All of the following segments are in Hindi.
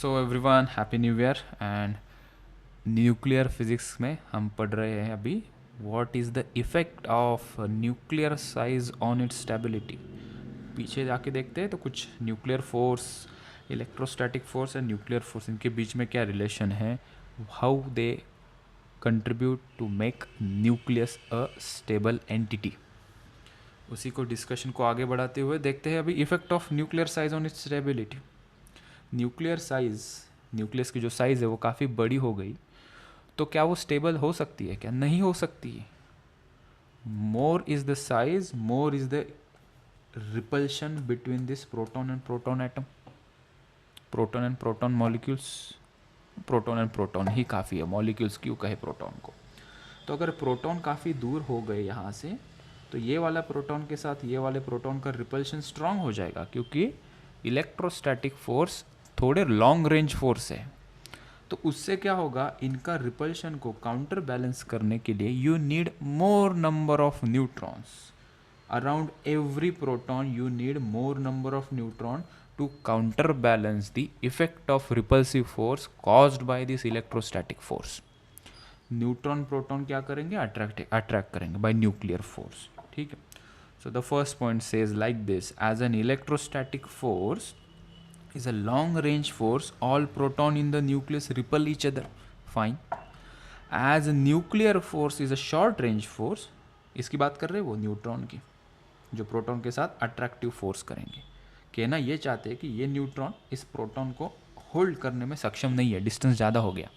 So everyone happy new year and nuclear physics में हम पढ़ रहे हैं अभी what is the effect of nuclear size on its stability. पीछे जाके देखते हैं तो कुछ nuclear force, electrostatic force and nuclear force, इनके बीच में क्या रिलेशन है, how they contribute to make nucleus a stable entity. उसी को डिस्कशन को आगे बढ़ाते हुए देखते हैं अभी effect of nuclear size on its stability. Nuclear size, nucleus की जो साइज़ है वो काफ़ी बड़ी हो गई तो क्या वो स्टेबल हो सकती है? क्या नहीं हो सकती है? More is the size, more is the repulsion between this proton and proton atom, proton and proton molecules. Proton and proton ही काफ़ी है, मॉलिक्यूल्स क्यों कहे प्रोटॉन को। तो अगर प्रोटॉन काफ़ी दूर हो गए यहाँ से तो ये वाला प्रोटॉन के साथ ये वाले प्रोटॉन का रिपल्शन स्ट्रांग हो जाएगा, क्योंकि इलेक्ट्रोस्टैटिक फोर्स थोड़े लॉन्ग रेंज फोर्स है। तो उससे क्या होगा, इनका रिपल्शन को काउंटर बैलेंस करने के लिए you need more number of neutrons. Around every proton you need more number of neutron to counter balance the effect of repulsive force caused by this electrostatic force. Neutron proton क्या करेंगे, अट्रैक्ट करेंगे बाय न्यूक्लियर फोर्स। ठीक है। So the first point says like this, as an electrostatic force is a long range force, all proton in the nucleus repel each other. Fine. As a nuclear force is a short range force, इसकी बात कर रहे हैं वो न्यूट्रॉन की, जो प्रोटॉन के साथ अट्रैक्टिव फोर्स करेंगे। कहना ये चाहते हैं कि ये न्यूट्रॉन इस प्रोटॉन को होल्ड करने में सक्षम नहीं है, डिस्टेंस ज़्यादा हो गया।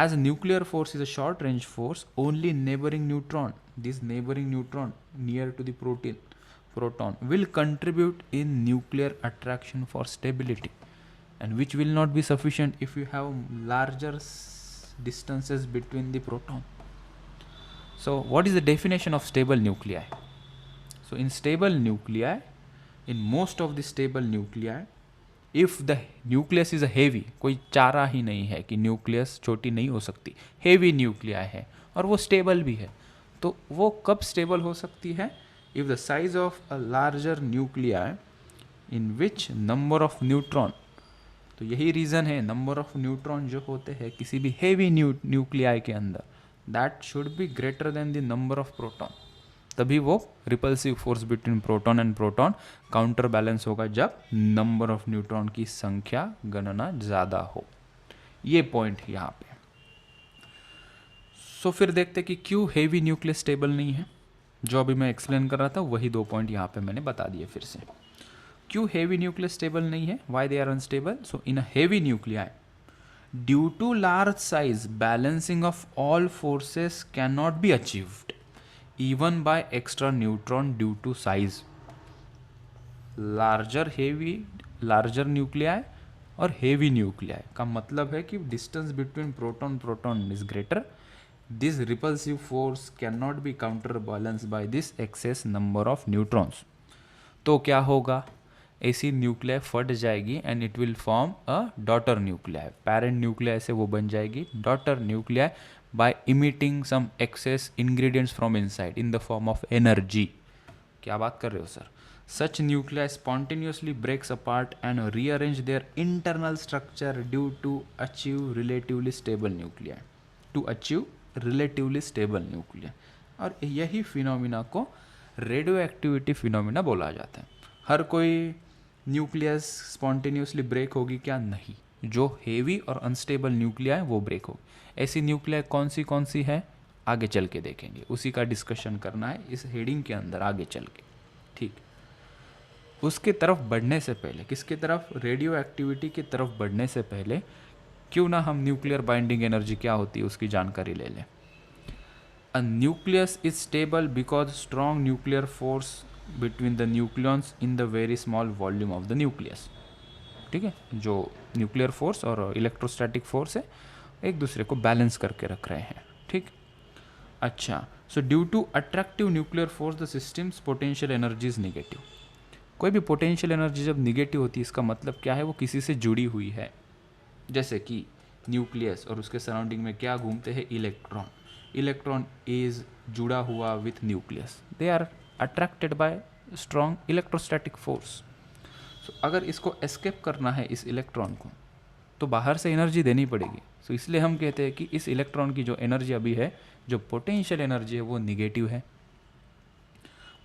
As nuclear force is a short range force, only neighboring neutron, this neighboring neutron near to the proton will contribute in nuclear attraction for stability, and which will not be sufficient if you have larger distances between the proton. So what is the definition of stable nuclei? So in stable nuclei, in most of the stable nuclei, if the nucleus is a heavy, कोई चारा ही नहीं है कि न्यूक्लियस छोटी नहीं हो सकती, हेवी न्यूक्लियाई है और वो स्टेबल भी है, तो वो कब स्टेबल हो सकती है? if the size of a larger nuclei in which number of neutron, तो यही रीज़न है नंबर ऑफ न्यूट्रॉन जो होते हैं किसी भी हेवी न्यूक्लियाई के अंदर, that should be greater than the number of proton, तभी वो repulsive force between proton and proton counter balance होगा जब नंबर ऑफ न्यूट्रॉन की संख्या गणना ज़्यादा हो। ये पॉइंट यहाँ पे। सो फिर देखते कि क्यों हेवी न्यूक्लियस स्टेबल नहीं है। जो अभी मैं एक्सप्लेन कर रहा था वही दो पॉइंट यहाँ पे मैंने बता दिए फिर से। क्यों हेवी न्यूक्लियस स्टेबल नहीं है, why they are unstable? So in a heavy nuclei, due to large size, balancing of all forces can not be achieved even by extra neutron due to size. Larger nuclei और हेवी न्यूक्लियाई का मतलब है कि distance between proton proton is greater, this repulsive force cannot be counterbalanced by this excess number of neutrons. तो क्या होगा, ऐसी न्यूक्लियाई फट जाएगी and it will form a daughter nuclei. Parent nuclei से वो बन जाएगी daughter nuclei by emitting some excess ingredients from inside in the form of energy. क्या बात कर रहे हो sir? Such nuclei spontaneously breaks apart and rearrange their internal structure due to achieve relatively stable nuclei. To achieve relatively stable nuclei, और यही फिनोमिना को रेडियो एक्टिविटी फिनोमिना बोला जाता है। हर कोई न्यूक्लियस स्पॉन्टेनियसली ब्रेक होगी क्या? नहीं। जो हेवी और अनस्टेबल न्यूक्लिया है वो ब्रेक होगी। ऐसी न्यूक्लिया कौन सी है आगे चल के देखेंगे, उसी का डिस्कशन करना है इस हेडिंग के अंदर आगे चल के। ठीक, उसके तरफ बढ़ने से पहले, किसके तरफ? रेडियो एक्टिविटी की तरफ बढ़ने से पहले क्यों ना हम न्यूक्लियर बाइंडिंग एनर्जी क्या होती है उसकी जानकारी ले लें। A nucleus is stable because strong nuclear force between the nucleons in the very small volume of the nucleus. ठीक है, जो न्यूक्लियर फोर्स और इलेक्ट्रोस्टैटिक फोर्स है एक दूसरे को बैलेंस करके रख रहे हैं। ठीक, अच्छा। So due to attractive nuclear force the system's potential energy is negative. कोई भी पोटेंशियल एनर्जी जब निगेटिव होती है इसका मतलब क्या है, वो किसी से जुड़ी हुई है। जैसे कि न्यूक्लियस और उसके सराउंडिंग में क्या घूमते हैं? इलेक्ट्रॉन। इलेक्ट्रॉन इज जुड़ा हुआ with nucleus, they are attracted by strong electrostatic force. So अगर इसको एस्केप करना है इस इलेक्ट्रॉन को, तो बाहर से एनर्जी देनी पड़ेगी। सो इसलिए हम कहते हैं कि इस इलेक्ट्रॉन की जो एनर्जी अभी है, जो पोटेंशियल एनर्जी है, वो निगेटिव है।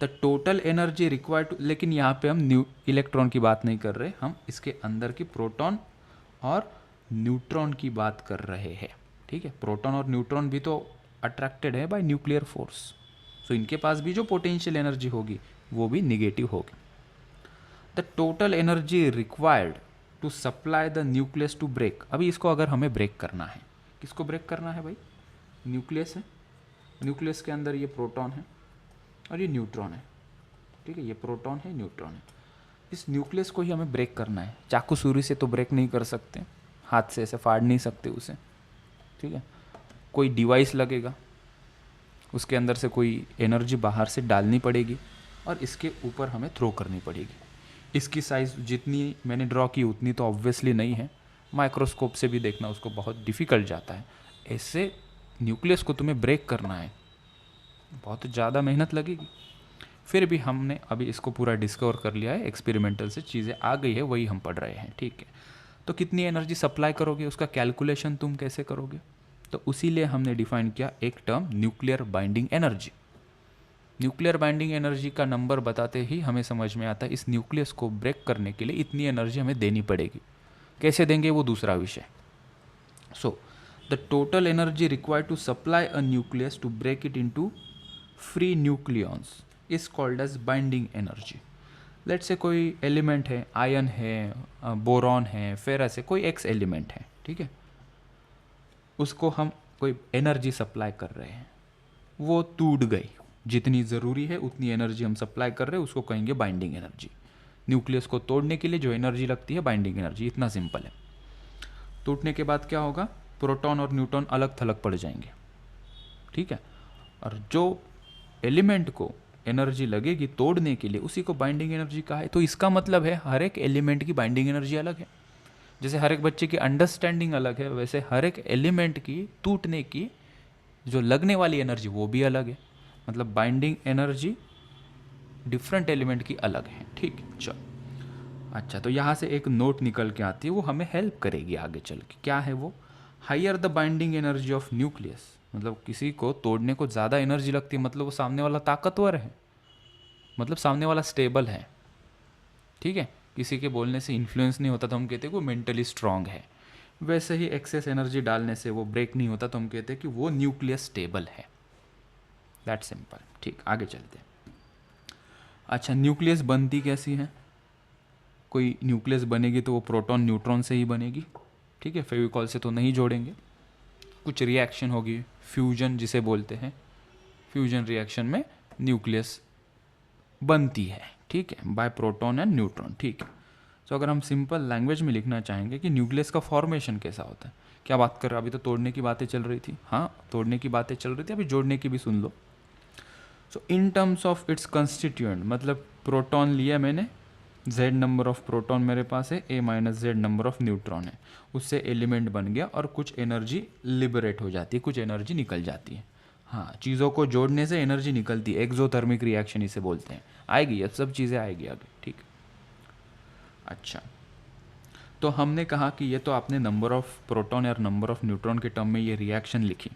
द टोटल एनर्जी रिक्वायर्ड, लेकिन यहाँ पे हम न्यू इलेक्ट्रॉन की बात नहीं कर रहे, हम इसके अंदर की प्रोटॉन और न्यूट्रॉन की बात कर रहे हैं। ठीक है, प्रोटॉन और न्यूट्रॉन भी तो अट्रैक्टेड है बाय न्यूक्लियर फोर्स, सो इनके पास भी जो पोटेंशियल एनर्जी होगी वो भी निगेटिव होगी। The total energy required to supply the nucleus to break. अभी इसको अगर हमें ब्रेक करना है, किसको ब्रेक करना है भाई? न्यूक्लियस है, न्यूक्लियस के अंदर ये प्रोटॉन है और ये न्यूट्रॉन है। ठीक है, ये प्रोटॉन है, न्यूट्रॉन है। इस न्यूक्लियस को ही हमें ब्रेक करना है। चाकू सुरी से तो ब्रेक नहीं कर सकते, हाथ से ऐसे फाड़ नहीं सकते उसे। ठीक है, कोई डिवाइस लगेगा, उसके अंदर से कोई एनर्जी बाहर से डालनी पड़ेगी और इसके ऊपर हमें थ्रो करनी पड़ेगी। इसकी साइज़ जितनी मैंने ड्रॉ की उतनी तो ऑब्वियसली नहीं है, माइक्रोस्कोप से भी देखना उसको बहुत डिफ़िकल्ट जाता है। ऐसे न्यूक्लियस को तुम्हें ब्रेक करना है, बहुत ज़्यादा मेहनत लगेगी। फिर भी हमने अभी इसको पूरा डिस्कवर कर लिया है, एक्सपेरिमेंटल से चीज़ें आ गई है, वही हम पढ़ रहे हैं। ठीक है, तो कितनी एनर्जी सप्लाई करोगे, उसका कैलकुलेशन तुम कैसे करोगे? तो उसी लिए हमने डिफाइन किया एक term, nuclear binding energy. Nuclear binding energy का नंबर बताते ही हमें समझ में आता है इस न्यूक्लियस को ब्रेक करने के लिए इतनी एनर्जी हमें देनी पड़ेगी। कैसे देंगे वो दूसरा विषय। So the total energy required to supply a nucleus to break it into free nucleons is called as binding energy. Let say कोई एलिमेंट है, आयन है, बोरॉन है, फेरस है, कोई एक्स एलिमेंट है। ठीक है, उसको हम कोई एनर्जी सप्लाई कर रहे हैं, वो टूट गई, जितनी ज़रूरी है उतनी एनर्जी हम सप्लाई कर रहे हैं, उसको कहेंगे बाइंडिंग एनर्जी। न्यूक्लियस को तोड़ने के लिए जो एनर्जी लगती है, बाइंडिंग एनर्जी। इतना सिंपल है। टूटने के बाद क्या होगा? प्रोटॉन और न्यूट्रॉन अलग थलग पड़ जाएंगे। ठीक है, और जो एलिमेंट को एनर्जी लगेगी तोड़ने के लिए, उसी को बाइंडिंग एनर्जी कहा है। तो इसका मतलब है हर एक एलिमेंट की बाइंडिंग एनर्जी अलग है। जैसे हर एक बच्चे की अंडरस्टैंडिंग अलग है, वैसे हर एक एलिमेंट की टूटने की जो लगने वाली एनर्जी वो भी अलग है। मतलब बाइंडिंग एनर्जी डिफरेंट एलिमेंट की अलग है। ठीक है, चलो। अच्छा, तो यहाँ से एक नोट निकल के आती है, वो हमें हेल्प करेगी आगे चल के। क्या है वो? Higher the binding energy of nucleus. मतलब किसी को तोड़ने को ज़्यादा एनर्जी लगती है, मतलब वो सामने वाला ताकतवर है, मतलब सामने वाला स्टेबल है। ठीक है, किसी के बोलने से इन्फ्लुएंस नहीं होता तो हम कहते हैं कि वो मेंटली स्ट्रांग है। वैसे ही एक्सेस एनर्जी डालने से वो ब्रेक नहीं होता तो हम कहते हैं कि वो न्यूक्लियस स्टेबल है। That simple. ठीक, आगे चलते हैं। अच्छा, न्यूक्लियस बनती कैसी है? कोई न्यूक्लियस बनेगी तो वो प्रोटॉन न्यूट्रॉन से ही बनेगी। ठीक है, फेविकॉल से तो नहीं जोड़ेंगे। कुछ रिएक्शन होगी, फ्यूजन जिसे बोलते हैं, फ्यूजन रिएक्शन में न्यूक्लियस बनती है। ठीक है, बाय प्रोटॉन एंड न्यूट्रॉन। ठीक है, तो अगर हम सिंपल लैंग्वेज में लिखना चाहेंगे कि न्यूक्लियस का फॉर्मेशन कैसा होता है, क्या बात कर रहे हैं? अभी तो तोड़ने की बातें चल रही थी। हाँ, तोड़ने की बातें चल रही थी, अभी जोड़ने की भी सुन लो। So in terms of its constituent, मतलब प्रोटॉन लिया मैंने, z नंबर ऑफ प्रोटॉन मेरे पास है, a minus Z number of neutron है, उससे एलिमेंट बन गया और कुछ एनर्जी लिबरेट हो जाती है, कुछ एनर्जी निकल जाती है। हाँ, चीज़ों को जोड़ने से एनर्जी निकलती है, एक्सोथर्मिक रिएक्शन इसे बोलते हैं। आएगी, अब सब चीज़ें आएगी आगे। ठीक, अच्छा, तो हमने कहा कि ये तो आपने नंबर ऑफ प्रोटॉन और नंबर ऑफ न्यूट्रॉन के टर्म में ये रिएक्शन लिखी।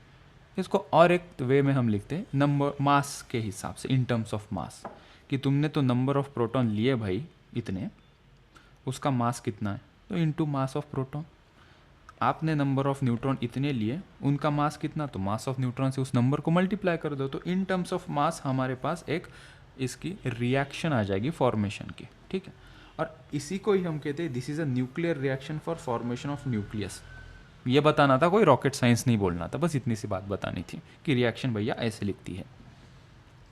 इसको और एक वे में हम लिखते हैं नंबर मास के हिसाब से, इन टर्म्स ऑफ मास, कि तुमने तो नंबर ऑफ प्रोटॉन लिए भाई इतने, उसका मास कितना है, तो इनटू मास ऑफ प्रोटॉन। आपने नंबर ऑफ न्यूट्रॉन इतने लिए, उनका मास कितना, तो मास ऑफ न्यूट्रॉन से उस नंबर को मल्टीप्लाई कर दो, तो इन टर्म्स ऑफ मास हमारे पास एक इसकी रिएक्शन आ जाएगी फॉर्मेशन की। ठीक है, और इसी को ही हम कहते हैं this is a nuclear reaction for formation of nucleus. ये बताना था, कोई रॉकेट साइंस नहीं बोलना था, बस इतनी सी बात बतानी थी कि रिएक्शन भैया ऐसे लिखती है।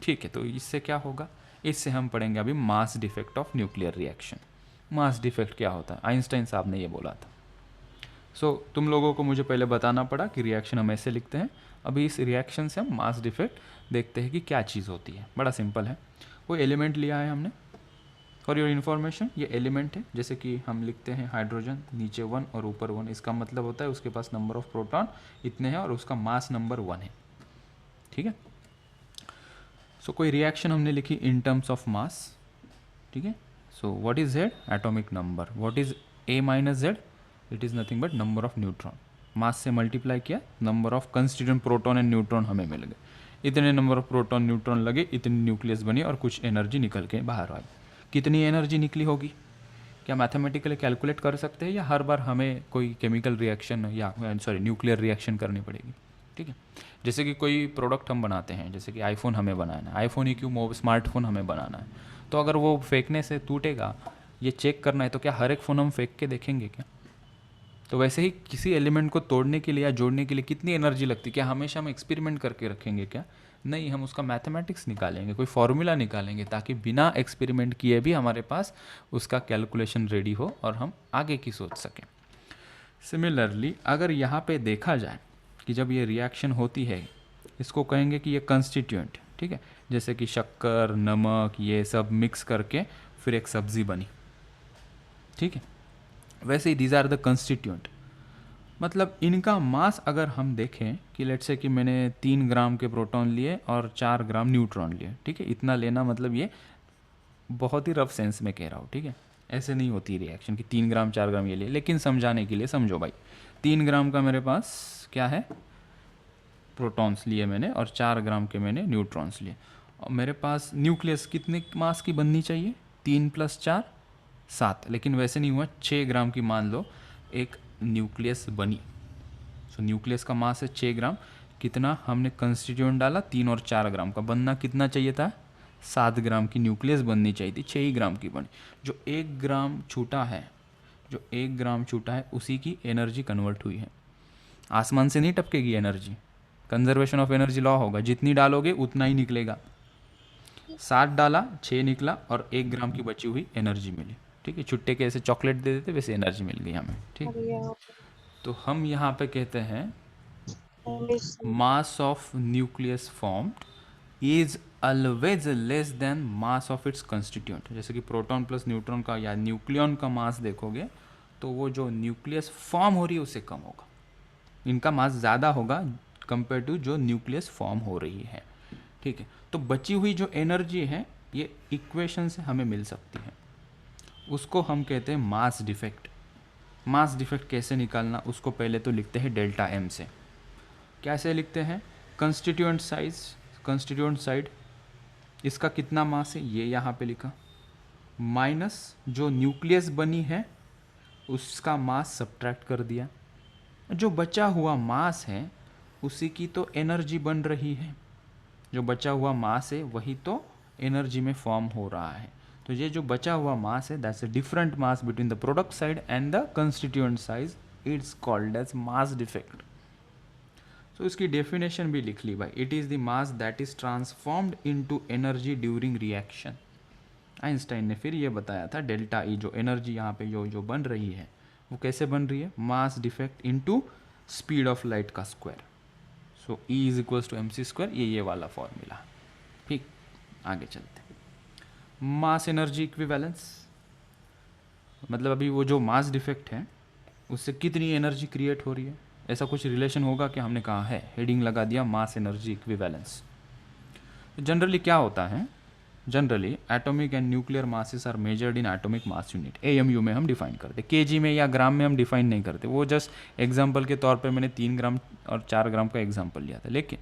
ठीक है, तो इससे क्या होगा, इससे हम पढ़ेंगे अभी mass defect of nuclear reaction. Mass defect क्या होता है, आइंस्टाइन साहब ने ये बोला था। सो तुम लोगों को मुझे पहले बताना पड़ा कि रिएक्शन हम ऐसे लिखते हैं। अभी इस रिएक्शन से हम मास डिफेक्ट देखते हैं कि क्या चीज़ होती है। बड़ा सिंपल है, कोई एलिमेंट लिया है हमने, फॉर योर इन्फॉर्मेशन ये एलिमेंट है, जैसे कि हम लिखते हैं हाइड्रोजन, नीचे 1 और ऊपर 1, इसका मतलब होता है उसके पास नंबर ऑफ प्रोटॉन इतने हैं और उसका मास नंबर 1 है। ठीक है, सो कोई रिएक्शन हमने लिखी इन टर्म्स ऑफ मास। ठीक है, so what is Z, atomic number, what is A minus Z, it is nothing but number of neutron, mass से मल्टीप्लाई किया, number of constituent proton and neutron हमें मिल गए, इतने नंबर ऑफ प्रोटॉन न्यूट्रॉन लगे, इतनी न्यूक्लियस बनी और कुछ एनर्जी निकल के बाहर आई। कितनी एनर्जी निकली होगी, क्या मैथमेटिकली कैलकुलेट कर सकते हैं, या हर बार हमें कोई केमिकल रिएक्शन या न्यूक्लियर रिएक्शन करनी पड़ेगी? ठीक है, जैसे कि कोई प्रोडक्ट हम बनाते हैं, जैसे कि आईफोन हमें बनाना है, आईफोन ही क्यों, स्मार्टफोन हमें बनाना है, तो अगर वो फेंकने से टूटेगा ये चेक करना है, तो क्या हर एक फ़ोन हम फेंक के देखेंगे क्या? तो वैसे ही किसी एलिमेंट को तोड़ने के लिए या जोड़ने के लिए कितनी एनर्जी लगती है, क्या हमेशा हम एक्सपेरिमेंट करके रखेंगे क्या? नहीं, हम उसका मैथमेटिक्स निकालेंगे, कोई फॉर्मूला निकालेंगे, ताकि बिना एक्सपेरिमेंट किए भी हमारे पास उसका कैलकुलेशन रेडी हो और हम आगे की सोच सकें। सिमिलरली अगर यहाँ पे देखा जाए कि जब ये रिएक्शन होती है, इसको कहेंगे कि ये कंस्टिट्यूएंट, ठीक है, जैसे कि शक्कर, नमक, ये सब मिक्स करके फिर एक सब्जी बनी, ठीक है, वैसे ही दीज आर द कंस्टिट्यूएंट। मतलब इनका मास अगर हम देखें कि लेट्स से कि मैंने 3 ग्राम के प्रोटॉन लिए और 4 ग्राम न्यूट्रॉन लिए, ठीक है, इतना लेना, मतलब ये बहुत ही रफ सेंस में कह रहा हूँ, ठीक है, ऐसे नहीं होती रिएक्शन कि 3 ग्राम 4 ग्राम ये लिए, लेकिन समझाने के लिए समझो भाई, 3 ग्राम का मेरे पास क्या है, प्रोटॉन्स लिए मैंने, और 4 ग्राम के मैंने न्यूट्रॉन्स लिए, और मेरे पास न्यूक्लियस कितने मास की बननी चाहिए, 3 + 4 7, लेकिन वैसे नहीं हुआ, 6 ग्राम की मान लो एक न्यूक्लियस बनी। सो न्यूक्लियस का मास है 6 ग्राम, कितना हमने कंस्टिट्यूएंट डाला, 3 और 4 ग्राम का, बनना कितना चाहिए था, 7 ग्राम की न्यूक्लियस बननी चाहिए थी, 6 ही ग्राम की बनी। जो 1 ग्राम छूटा है, जो 1 ग्राम छूटा है, उसी की एनर्जी कन्वर्ट हुई है। आसमान से नहीं टपकेगी energy, conservation of energy law होगा, जितनी डालोगे उतना ही निकलेगा। 7 डाला, 6 निकला, और 1 ग्राम की बची हुई एनर्जी मिली, ठीक है, छुट्टे के ऐसे चॉकलेट दे देते वैसे एनर्जी मिल गई हमें, ठीक। तो हम यहाँ पे कहते हैं mass of nucleus formed is always less then mass of its constituent. जैसे कि प्रोटॉन प्लस न्यूट्रॉन का या न्यूक्लियन का मास देखोगे तो वो जो न्यूक्लियस फॉर्म हो रही है उससे कम होगा, इनका मास ज़्यादा होगा कंपेयर टू जो न्यूक्लियस फॉर्म हो रही है, ठीक है। तो बची हुई जो एनर्जी है ये इक्वेशन से हमें मिल सकती है, उसको हम कहते हैं मास डिफेक्ट। मास डिफेक्ट कैसे निकालना, उसको पहले तो लिखते हैं डेल्टा एम से। कैसे लिखते हैं, कंस्टिट्यूएंट साइड इसका कितना मास है ये यहाँ पे लिखा, माइनस जो न्यूक्लियस बनी है उसका मास सब्ट्रैक्ट कर दिया, जो बचा हुआ मास है उसी की तो एनर्जी बन रही है, जो बचा हुआ मास है वही तो एनर्जी में फॉर्म हो रहा है। तो ये जो बचा हुआ मास है that's a different mass between the product side and the constituent साइज, it's called as mass defect. तो इसकी डेफिनेशन भी लिख ली भाई, it is the mass that is transformed into energy during reaction. Einstein ने फिर ये बताया था डेल्टा ई, जो एनर्जी यहाँ पे जो बन रही है वो कैसे बन रही है, mass defect into speed of light का square. So E is equals to mc², ये वाला फॉर्मूला, ठीक। आगे चलते हैं, मास एनर्जी इक्विवेलेंस, मतलब अभी वो जो मास डिफेक्ट है उससे कितनी एनर्जी क्रिएट हो रही है, ऐसा कुछ रिलेशन होगा कि हमने कहा है, हेडिंग लगा दिया मास एनर्जी इक्विवेलेंस। जनरली क्या होता है, generally atomic and nuclear masses are measured in atomic mass unit, AMU में हम डिफाइन करते, केजी में या ग्राम में हम डिफाइन नहीं करते, वो जस्ट एग्जांपल के तौर पे मैंने 3 ग्राम और 4 ग्राम का एग्जांपल लिया था, लेकिन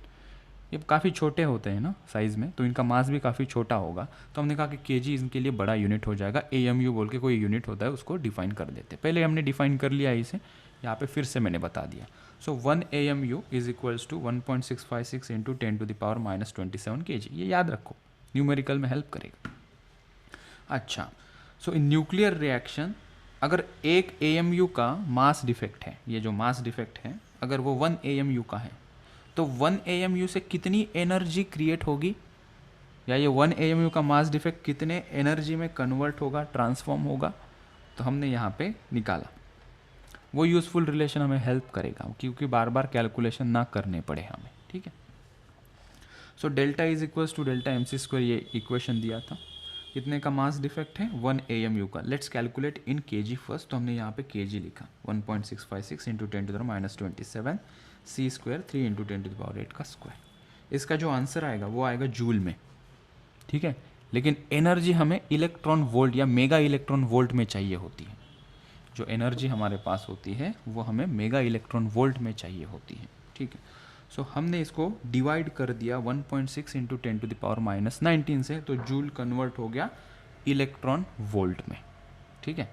ये काफ़ी छोटे होते हैं ना साइज़ में, तो इनका मास भी काफ़ी छोटा होगा, तो हमने कहा कि केजी इनके लिए बड़ा यूनिट हो जाएगा, AMU बोल के कोई यूनिट होता है उसको डिफाइन कर देते, पहले हमने डिफाइन कर लिया इसे, यहाँ पे फिर से मैंने बता दिया। So 1 AMU is equals to 1.656 into 10⁻⁻27 kg, ये याद रखो, न्यूमेरिकल में हेल्प करेगा। अच्छा, सो इन न्यूक्लियर रिएक्शन अगर एक AMU का मास डिफेक्ट है, ये जो मास डिफेक्ट है अगर वो 1 AMU का है तो 1 AMU से कितनी एनर्जी क्रिएट होगी, या ये 1 AMU का मास डिफेक्ट कितने एनर्जी में कन्वर्ट होगा, ट्रांसफॉर्म होगा, तो हमने यहाँ पे निकाला। वो यूज़फुल रिलेशन हमें हेल्प करेगा क्योंकि बार बार कैलकुलेशन ना करने पड़े हमें, ठीक है। So delta is equals to delta mc², ये इक्वेशन दिया था, कितने का मास डिफेक्ट है, 1 AMU का। Let's calculate in kg first, तो हमने यहाँ पे kg लिखा, 1.656 इंटू 10⁻⁻27 c², 3 इंटू 10⁸ का स्क्वायर। इसका जो आंसर आएगा वो आएगा जूल में, ठीक है, लेकिन एनर्जी हमें इलेक्ट्रॉन वोल्ट या मेगा इलेक्ट्रॉन वोल्ट में चाहिए होती है, जो एनर्जी हमारे पास होती है वो हमें मेगा इलेक्ट्रॉन वोल्ट में चाहिए होती है, ठीक है। सो हमने इसको डिवाइड कर दिया 1.6 इंटू 10⁻⁻19 से, तो जूल कन्वर्ट हो गया इलेक्ट्रॉन वोल्ट में, ठीक है।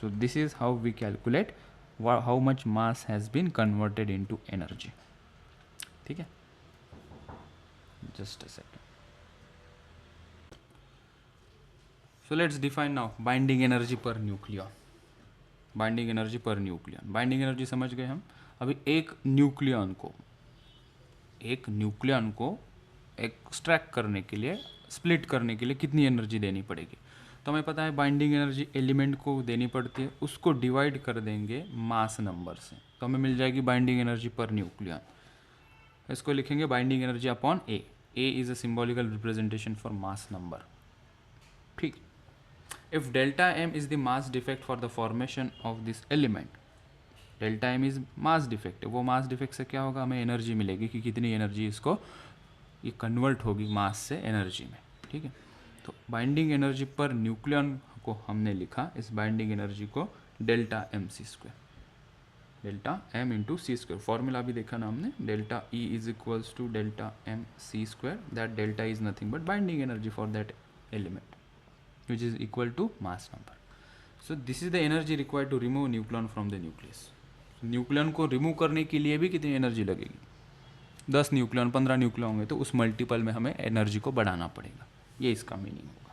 So this is how we calculate how much mass has been converted into energy, ठीक है। Just a second. So let's define now binding energy per nucleon. Binding energy per nucleon, binding energy समझ गए हम। अभी एक न्यूक्लियन को एक्सट्रैक्ट करने के लिए, स्प्लिट करने के लिए कितनी एनर्जी देनी पड़ेगी, तो हमें पता है बाइंडिंग एनर्जी एलिमेंट को देनी पड़ती है, उसको डिवाइड कर देंगे मास नंबर से, तो हमें मिल जाएगी बाइंडिंग एनर्जी पर न्यूक्लियन। इसको लिखेंगे binding energy upon A is a symbolical representation for mass number, ठीक। If delta M is the mass defect for the formation of this element, delta M is mass defect, वो मास डिफेक्ट से क्या होगा, हमें एनर्जी मिलेगी कि कितनी एनर्जी इसको ये कन्वर्ट होगी मास से एनर्जी में, ठीक है। तो बाइंडिंग एनर्जी पर न्यूक्लियन को हमने लिखा, इस बाइंडिंग एनर्जी को delta M C square, delta M into C square, formula भी देखा ना हमने, delta E is equals to delta M C square, that delta is nothing but binding energy for that element which is equal to mass number. So this is the energy required to remove nucleon from the nucleus. Nucleon को रिमूव करने के लिए भी कितनी एनर्जी लगेगी, 10 न्यूक्लियन 15 न्यूक्लियन होंगे, तो उस मल्टीपल में हमें एनर्जी को बढ़ाना पड़ेगा, ये इसका मीनिंग होगा।